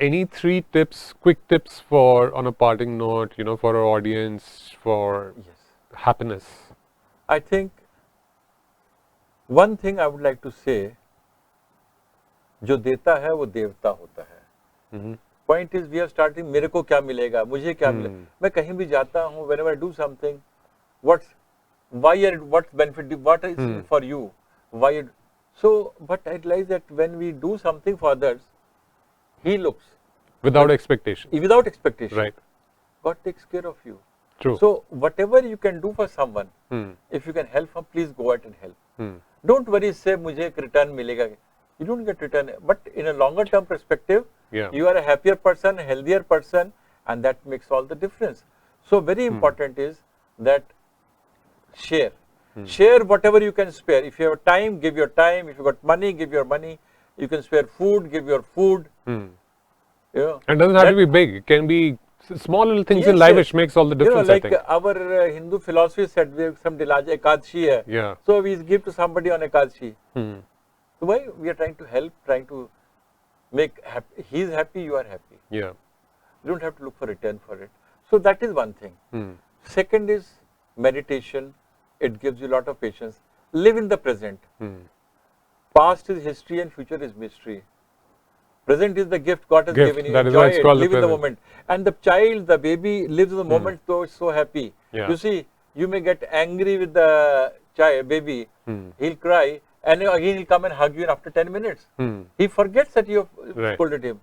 any 3 quick tips for, on a parting note, for our audience, for happiness? I think one thing I would like to say, जो देता है वो देवता होता है. Point is, we are starting, मेरे को क्या मिलेगा, मुझे क्या मिलेगा. मैं कहीं भी जाता हूँ, whenever I do something, what's benefit, what is for you, why. So, but I realize that when we do something for others, he looks. Without expectation. Without expectation. Right. God takes care of you. True. So, whatever you can do for someone, if you can help him, please go out and help. Don't worry, say, मुझे एक return मिलेगा. You don't get return. But in a longer term perspective, you are a happier person, a healthier person, and that makes all the difference. So, very important is that share. Share whatever you can spare. If you have time, give your time. If you got money, give your money. You can spare food, give your food. And it doesn't have to be big. It can be small little things in life which makes all the difference. Like our Hindu philosophy said, we have some Ekadashi hai. Yeah. So we give to somebody on Ekadashi. So why we are trying to help, trying to make happy. He is happy, you are happy. Yeah. You don't have to look for return for it. So that is one thing. Second is meditation. It gives you a lot of patience. Live in the present. Past is history and future is mystery. Present is the gift God has given you. Enjoy it. Live in the moment. And the child, the baby, lives in the moment, so it's so happy. Yeah. You see, you may get angry with the child, baby. He'll cry, and again he'll come and hug you after 10 minutes. He forgets that you have scolded him.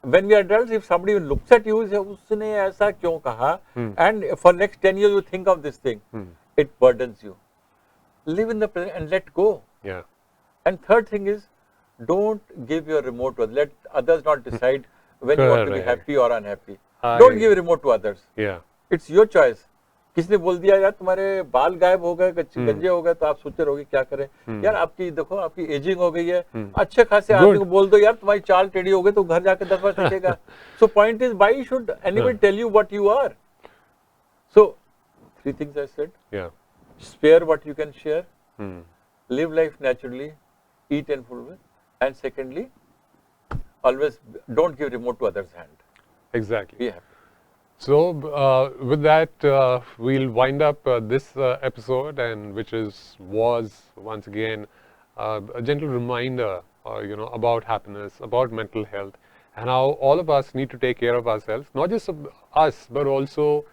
When we are adults, if somebody even looks at you, say, "Usne aisa kyun kaha?" and for next 10 years you think of this thing. It burdens you. Live in the present and let go. Yeah. And third thing is, don't give your remote to others. Let others not decide when you want to be happy or unhappy. Don't give remote to others. Yeah. It's your choice. किसने बोल दिया यार तुम्हारे बाल गायब हो गए, गंजे हो गए, तो आप सोच रहोगे क्या करें. यार आपकी देखो, आपकी एजिंग हो गई है, अच्छे खासे आदमी को बोल दो यार तुम्हारी चाल टेढ़ी हो गई, तो घर जाके 10 बार सीखेगा. So point is, why should anybody tell you what you are? So 3 things I said. Yeah. Spare what you can share. Live life naturally. Eat and full. And secondly, always don't give remote to others' hand. Exactly. Be happy. So, with that, we'll wind up this episode, and which was once again a gentle reminder, about happiness, about mental health, and how all of us need to take care of ourselves, not just of us, but also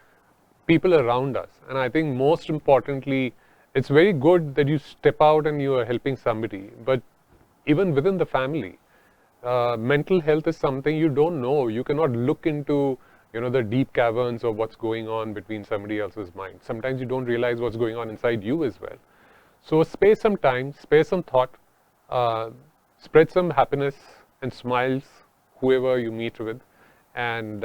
people around us. And I think most importantly, it's very good that you step out and you are helping somebody, but even within the family, mental health is something you don't know. You cannot look into, the deep caverns of what's going on between somebody else's mind. Sometimes you don't realize what's going on inside you as well. So spare some time, spare some thought, spread some happiness and smiles, whoever you meet with, and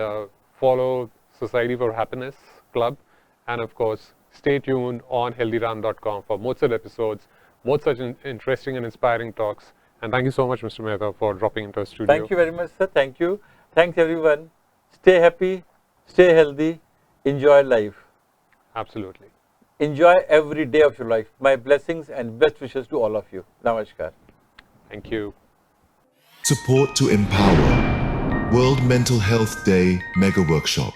follow Society for Happiness Club. And of course, stay tuned on healthyram.com for more such episodes, more such interesting and inspiring talks. And thank you so much, Mr. Mehta, for dropping into our studio. Thank you very much, sir. Thank you. Thanks, everyone. Stay happy, stay healthy, enjoy life. Absolutely. Enjoy every day of your life. My blessings and best wishes to all of you. Namaskar. Thank you. Support to empower. World Mental Health Day Mega Workshop.